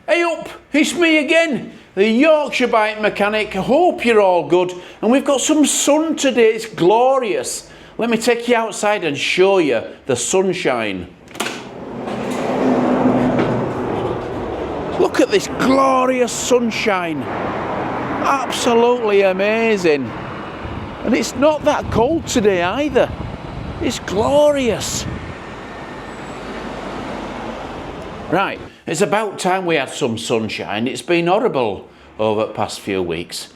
Hey up, it's me again, the Yorkshire bike mechanic. I hope you're all good, and we've got some sun today. It's glorious. Let me take you outside and show you the sunshine. Look at this glorious sunshine. Absolutely amazing. And it's not that cold today either. It's glorious. Right, it's about time we had some sunshine. It's been horrible over the past few weeks.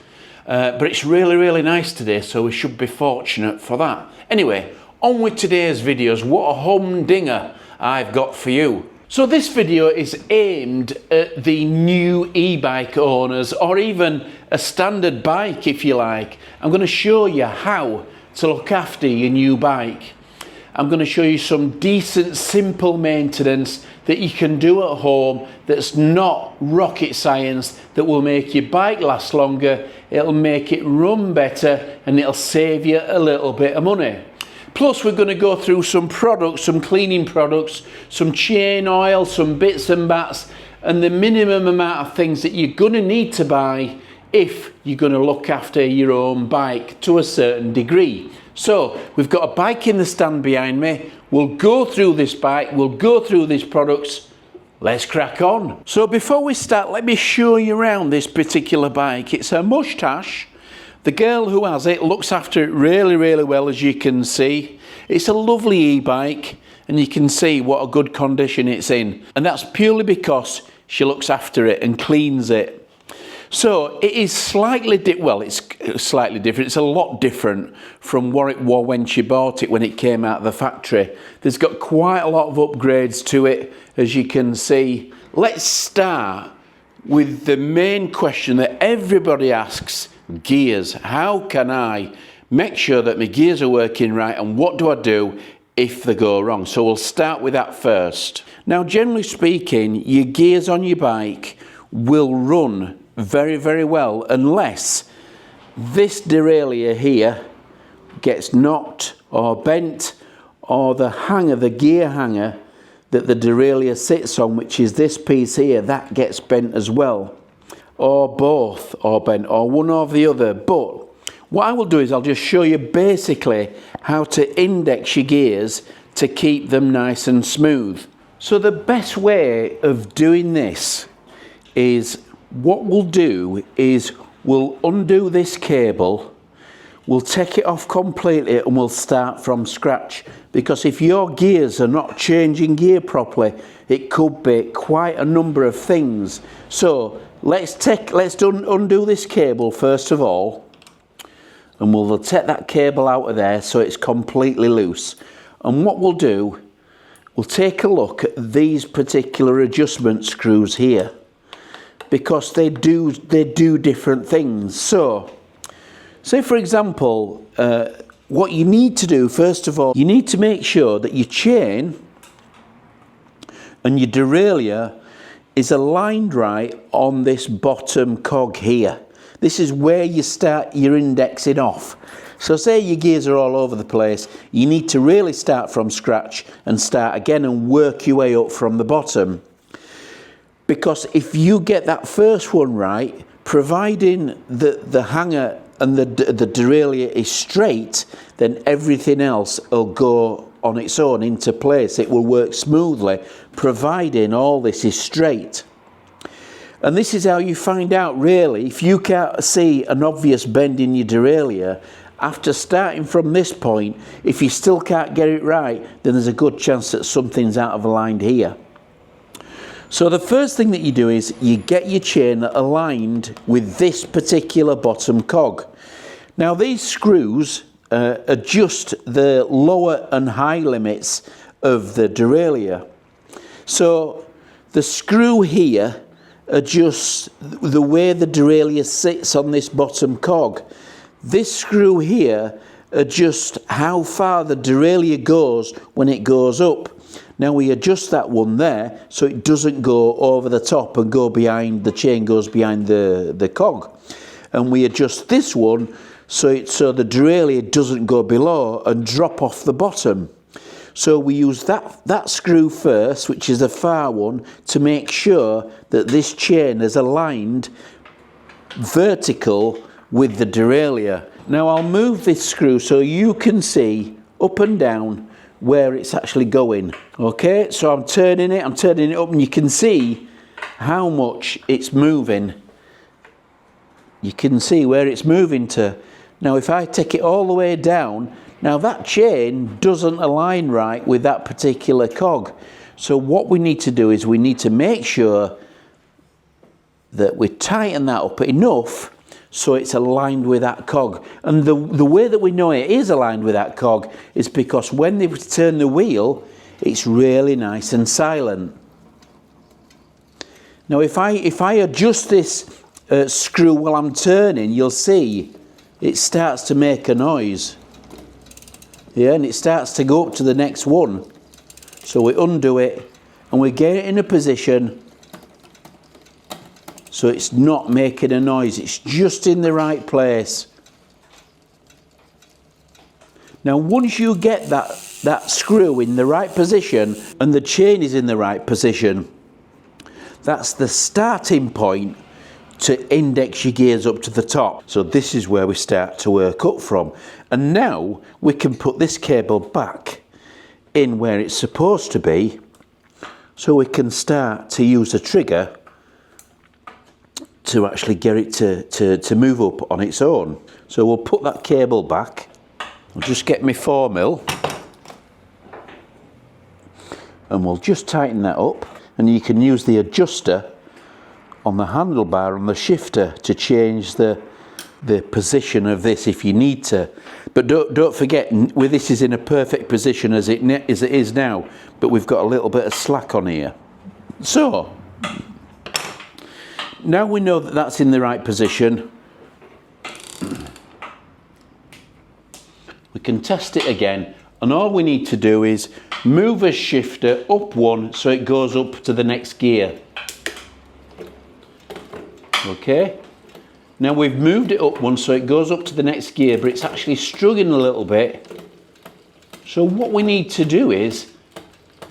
But it's really nice today, so we should be fortunate for that. Anyway, on with today's videos. What a humdinger I've got for you. So this video is aimed at the new e-bike owners, or even a standard bike if you like. I'm going to show you how to look after your new bike. I'm going to show you some decent, simple maintenance that you can do at home that's not rocket science, that will make your bike last longer, it'll make it run better, and it'll save you a little bit of money. Plus, we're going to go through some products, some cleaning products, some chain oil, some bits and bats, and the minimum amount of things that you're going to need to buy if you're going to look after your own bike to a certain degree. So, we've got a bike in the stand behind me. We'll go through this bike, we'll go through these products. Let's crack on. So before we start, let me show you around this particular bike. It's a mustache. The girl who has it looks after it really well, as you can see. It's a lovely e-bike, and you can see what a good condition it's in. And that's purely because she looks after it and cleans it. So it is slightly it's slightly different. It's a lot different from what it was when she bought it, when it came out of the factory. There's got quite a lot of upgrades to it, as you can see. Let's start with the main question that everybody asks: gears. How can I make sure that my gears are working right, and what do I do if they go wrong? So we'll start with that first. Now, generally speaking, your gears on your bike will run very well unless this derailleur here gets knocked or bent, or the hanger, the gear hanger that the derailleur sits on, which is this piece here, that gets bent as well, or both are bent, or one or the other. But what I will do is I'll just show you basically how to index your gears to keep them nice and smooth. So the best way of doing this is, what we'll do is we'll undo this cable, we'll take it off completely, and we'll start from scratch. Because if your gears are not changing gear properly, it could be quite a number of things. So let's undo this cable first of all, and we'll take that cable out of there so it's completely loose. And what we'll do, we'll take a look at these particular adjustment screws here, because they do different things. So, say for example, what you need to do first of all, you need to make sure that your chain and your derailleur is aligned right on this bottom cog here. This is where you start your indexing off. So say your gears are all over the place, you need to really start from scratch and start again and work your way up from the bottom. Because if you get that first one right, providing that the hanger and the derailleur is straight, then everything else will go on its own into place. It will work smoothly, providing all this is straight. And this is how you find out, really, if you can't see an obvious bend in your derailleur, after starting from this point, if you still can't get it right, then there's a good chance that something's out of line here. So the first thing that you do is you get your chain aligned with this particular bottom cog. Now these screws adjust the lower and high limits of the derailleur. So the screw here adjusts the way the derailleur sits on this bottom cog. This screw here adjusts how far the derailleur goes when it goes up. Now we adjust that one there so it doesn't go over the top and go behind, the chain goes behind the cog. And we adjust this one so the derailleur doesn't go below and drop off the bottom. So we use that screw first, which is the far one, to make sure that this chain is aligned vertical with the derailleur. Now I'll move this screw so you can see up and down where it's actually going. Okay, so I'm turning it up, and you can see how much it's moving. You can see where it's moving to. Now if I take it all the way down, now that chain doesn't align right with that particular cog. So what we need to do is we need to make sure that we tighten that up enough so it's aligned with that cog. And the way that we know it is aligned with that cog is because when they turn the wheel, it's really nice and silent. Now if I adjust this screw while I'm turning, you'll see it starts to make a noise. Yeah, and it starts to go up to the next one. So we undo it and we get it in a position so it's not making a noise, it's just in the right place. Now once you get that screw in the right position and the chain is in the right position, that's the starting point to index your gears up to the top. So this is where we start to work up from. And now we can put this cable back in where it's supposed to be, so we can start to use the trigger to actually get it to move up on its own. So we'll put that cable back. I'll just get my 4mm and we'll just tighten that up, and you can use the adjuster on the handlebar on the shifter to change the position of this if you need to. But don't forget, with this is in a perfect position as it is now, but we've got a little bit of slack on here. So now we know that that's in the right position, we can test it again, and all we need to do is move a shifter up one so it goes up to the next gear. Okay, now we've moved it up one so it goes up to the next gear, but it's actually struggling a little bit. So what we need to do is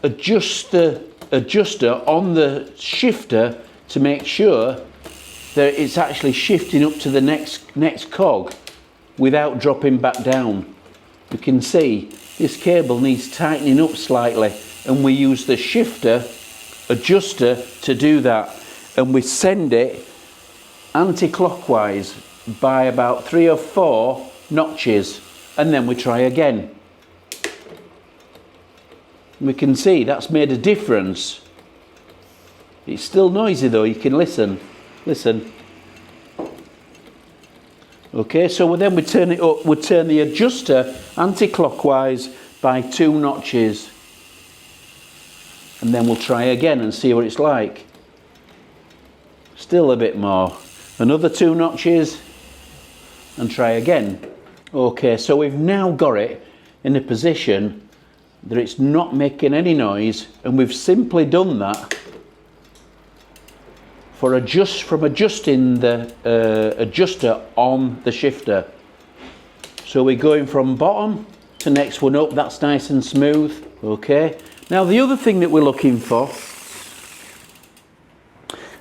adjust the adjuster on the shifter to make sure that it's actually shifting up to the next cog without dropping back down. You can see this cable needs tightening up slightly, and we use the shifter adjuster to do that, and we send it anti-clockwise by about 3 or 4 notches, and then we try again. We can see that's made a difference. It's still noisy though, you can listen. Okay, so then we turn it up, we turn the adjuster anti-clockwise by 2 notches, and then we'll try again and see what it's like. Still a bit more. Another 2 notches and try again. Okay, so we've now got it in a position that it's not making any noise, and we've simply done that from adjusting the adjuster on the shifter. So we're going from bottom to next one up. That's nice and smooth. Okay, now the other thing that we're looking for,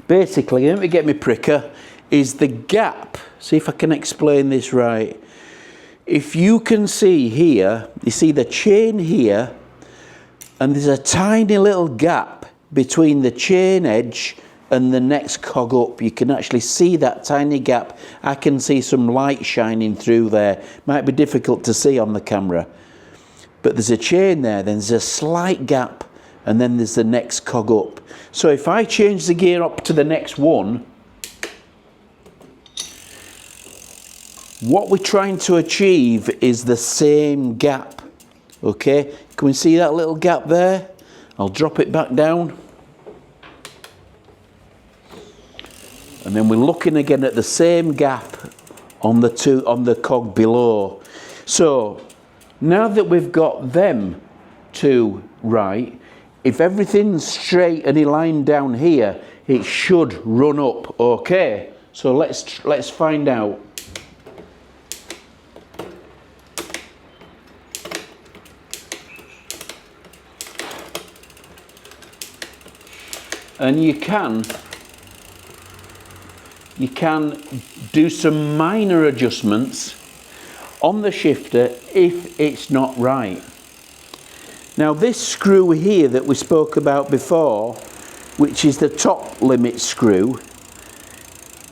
basically, let me get my pricker, is the gap. See if I can explain this right. If you can see here, you see the chain here, and there's a tiny little gap between the chain edge and the next cog up. You can actually see that tiny gap. I can see some light shining through there. Might be difficult to see on the camera, but there's a chain there, then there's a slight gap, and then there's the next cog up. So if I change the gear up to the next one, what we're trying to achieve is the same gap. Okay, can we see that little gap there? I'll drop it back down. And then we're looking again at the same gap on the cog below. So now that we've got them two right, if everything's straight and aligned down here, it should run up. Okay, so let's find out. and you can do some minor adjustments on the shifter if it's not right. Now this screw here that we spoke about before, which is the top limit screw,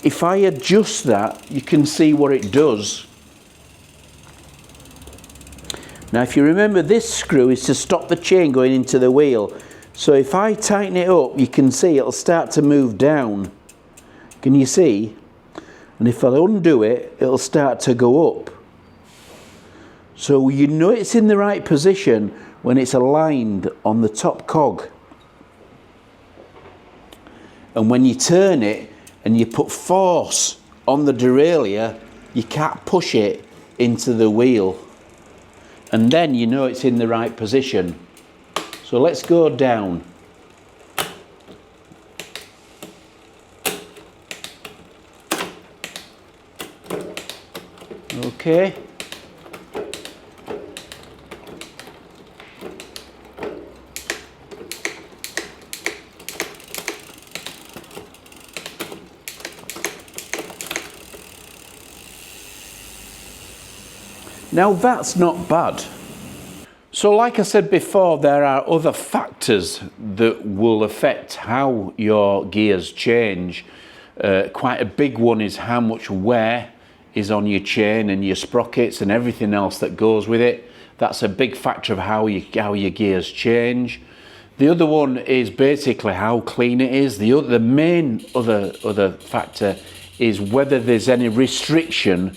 if I adjust that, you can see what it does. Now if you remember, this screw is to stop the chain going into the wheel. So if I tighten it up, you can see it'll start to move down. Can you see? And if I undo it, it'll start to go up. So you know it's in the right position when it's aligned on the top cog. And when you turn it and you put force on the derailleur, you can't push it into the wheel. And then you know it's in the right position. So let's go down. Okay. Now that's not bad. So like I said before, there are other factors that will affect how your gears change. Quite a big one is how much wear is on your chain and your sprockets and everything else that goes with it. That's a big factor of how your gears change. The other one is basically how clean it is. The main other factor is whether there's any restriction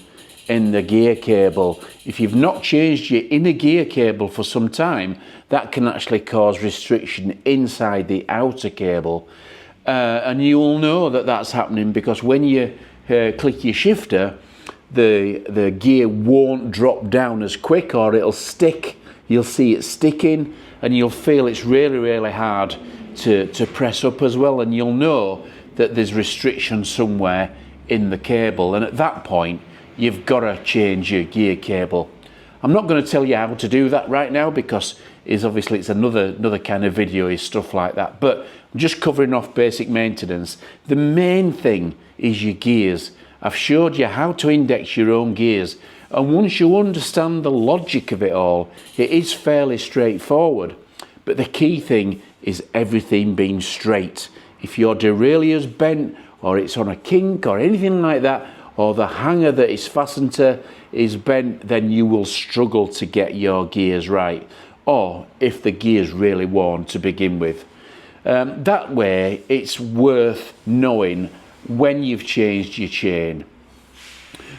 in the gear cable. If you've not changed your inner gear cable for some time, that can actually cause restriction inside the outer cable. And you will know that that's happening because when you click your shifter, the gear won't drop down as quick, or it'll stick. You'll see it sticking and you'll feel it's really, really hard to press up as well, and you'll know that there's restriction somewhere in the cable, and at that point you've got to change your gear cable. I'm not going to tell you how to do that right now because it's another kind of video is stuff like that, but I'm just covering off basic maintenance. The main thing is your gears. I've showed you how to index your own gears, and once you understand the logic of it all, it is fairly straightforward. But the key thing is everything being straight. If your derailleur's bent, or it's on a kink or anything like that, or the hanger that it's fastened to is bent, then you will struggle to get your gears right, or if the gear's really worn to begin with. That way it's worth knowing when you've changed your chain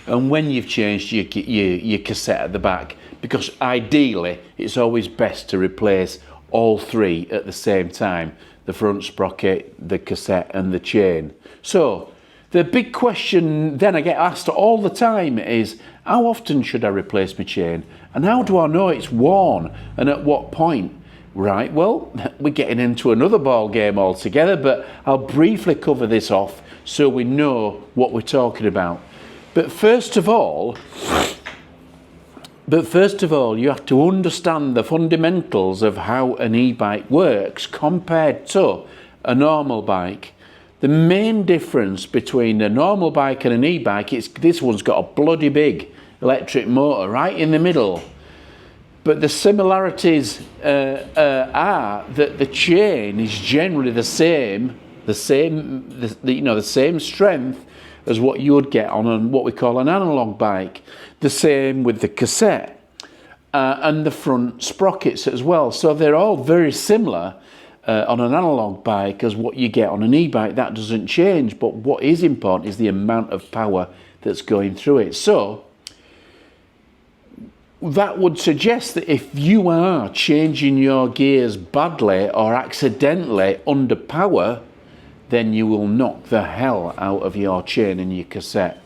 and when you've changed your cassette at the back, because ideally it's always best to replace all three at the same time: the front sprocket, the cassette and the chain. So the big question then I get asked all the time is, how often should I replace my chain? And how do I know it's worn, and at what point? Right, well, we're getting into another ball game altogether, but I'll briefly cover this off so we know what we're talking about. But first of all, you have to understand the fundamentals of how an e-bike works compared to a normal bike. The main difference between a normal bike and an e-bike is this one's got a bloody big electric motor right in the middle. But the similarities are that the chain is generally the same strength as what you would get on what we call an analog bike. The same with the cassette and the front sprockets as well. So they're all very similar on an analog bike as what you get on an e-bike. That doesn't change, but what is important is the amount of power that's going through it. So that would suggest that if you are changing your gears badly or accidentally under power, then you will knock the hell out of your chain and your cassette.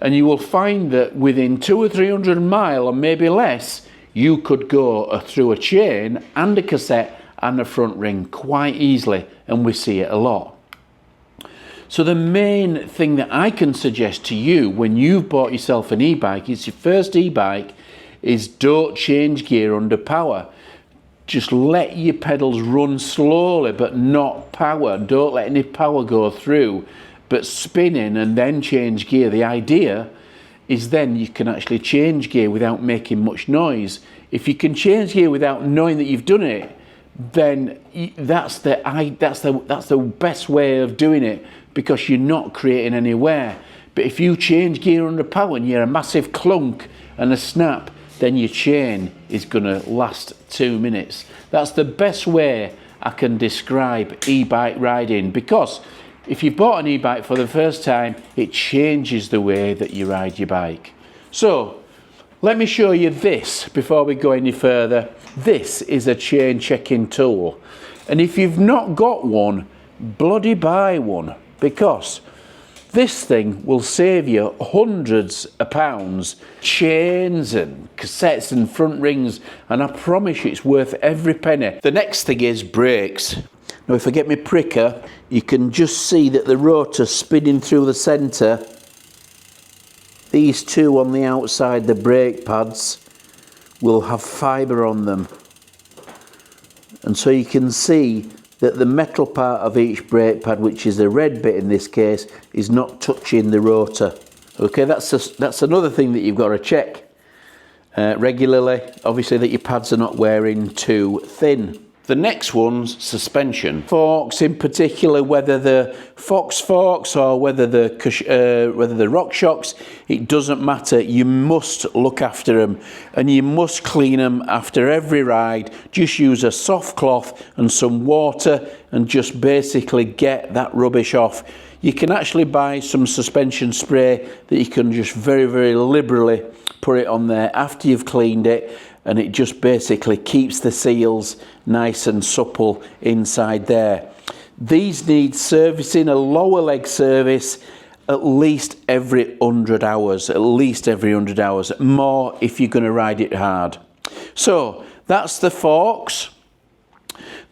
And you will find that within 200 or 300 miles or maybe less, you could go through a chain and a cassette and a front ring quite easily, and we see it a lot. So the main thing that I can suggest to you when you've bought yourself an e-bike, it's your first e-bike, is don't change gear under power. just let your pedals run slowly, but not power. Don't let any power go through, but spinning and then change gear. The idea is then you can actually change gear without making much noise. If you can change gear without knowing that you've done it, then that's the best way of doing it, because you're not creating any wear. But if you change gear under power and you hear a massive clunk and a snap, then your chain is going to last 2 minutes. That's the best way I can describe e-bike riding, because if you bought an e-bike for the first time, it changes the way that you ride your bike. So let me show you this before we go any further. This is a chain checking tool, and if you've not got one, bloody buy one, because this thing will save you hundreds of pounds, chains and cassettes and front rings, and I promise you it's worth every penny. The next thing is brakes. Now if I get my pricker, you can just see that the rotor's spinning through the centre. These two on the outside, the brake pads, will have fibre on them. And so you can see that the metal part of each brake pad, which is the red bit in this case, is not touching the rotor. Okay, that's another thing that you've got to check regularly. Obviously that your pads are not wearing too thin. The next one's suspension. Forks in particular, whether the Fox forks or whether the RockShox, it doesn't matter. You must look after them, and you must clean them after every ride. Just use a soft cloth and some water and just basically get that rubbish off. You can actually buy some suspension spray that you can just very, very liberally put it on there after you've cleaned it, and it just basically keeps the seals nice and supple inside there. These need servicing, a lower leg service, at least every 100 hours, more if you're going to ride it hard. So that's the forks.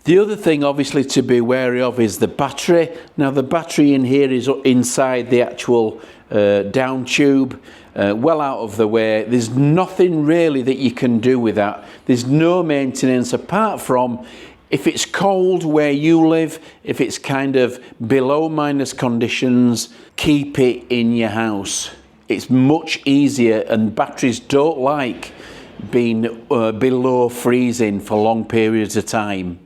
The other thing obviously to be wary of is the battery. Now the battery in here is inside the actual down tube, well out of the way. There's nothing really that you can do with that. There's no maintenance apart from if it's cold where you live, if it's kind of below minus conditions, keep it in your house. It's much easier, and batteries don't like being below freezing for long periods of time.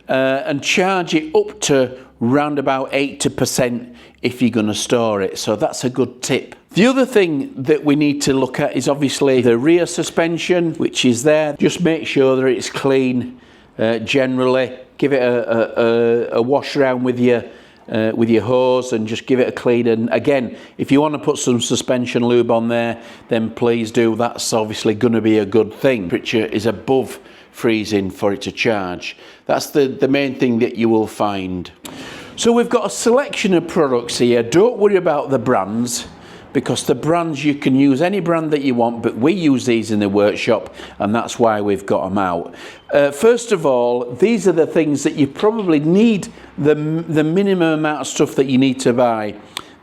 And charge it up to round about 80% if you're going to store it. So that's a good tip. The other thing that we need to look at is obviously the rear suspension, which is there. Just make sure that it's clean generally. Give it a wash around with your hose and just give it a clean. And again, if you want to put some suspension lube on there, then please do. That's obviously going to be a good thing. Temperature is above freezing for it to charge. That's the main thing that you will find. So we've got a selection of products here. Don't worry about the brands, because the brands, you can use any brand that you want, but we use these in the workshop, and that's why we've got them out. First of all, these are the things that you probably need, the minimum amount of stuff that you need to buy.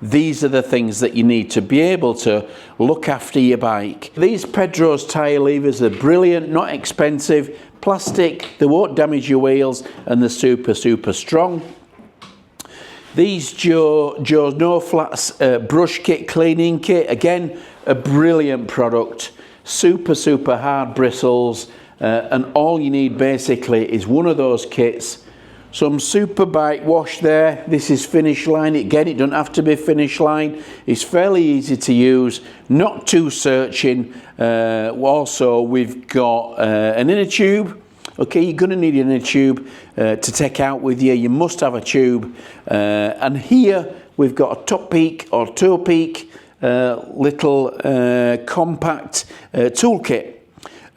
These are the things that you need to be able to look after your bike. These Pedro's tyre levers are brilliant, not expensive, plastic, they won't damage your wheels, and they're super, super strong. These Joe's No Flats brush kit, cleaning kit, again, a brilliant product. Super, super hard bristles, and all you need basically is one of those kits. Some super bike wash there. This is finish line. Again, it doesn't have to be finish line. It's fairly easy to use, not too searching. Also, we've got an inner tube. Okay, you're going to need an inner tube to take out with you. You must have a tube. And here we've got a top peak or toe peak little compact toolkit.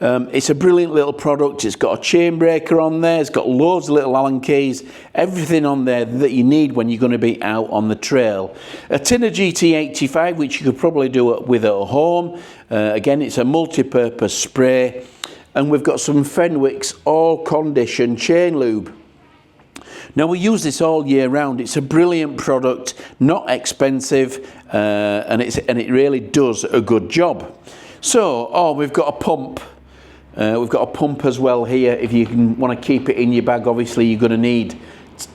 It's a brilliant little product. It's got a chain breaker on there. It's got loads of little Allen keys. Everything on there that you need when you're going to be out on the trail. A tin of GT85, which you could probably do it with at home. Again, it's a multi-purpose spray. And we've got some Fenwick's all condition chain lube. Now we use this all year round. It's a brilliant product, not expensive, and it really does a good job. So, we've got a pump. We've got a pump as well here. If you want to keep it in your bag, obviously you're going to need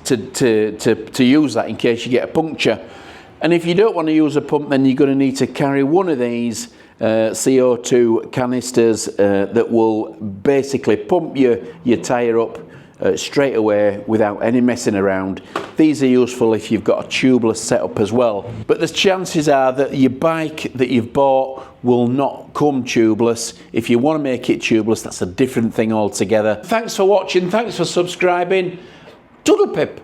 to use that in case you get a puncture. And if you don't want to use a pump, then you're going to need to carry one of these CO2 canisters that will basically pump your tyre up straight away without any messing around. These are useful if you've got a tubeless setup as well. But the chances are that your bike that you've bought will not come tubeless. If you want to make it tubeless, that's a different thing altogether. Thanks for watching, thanks for subscribing. Toodle pip.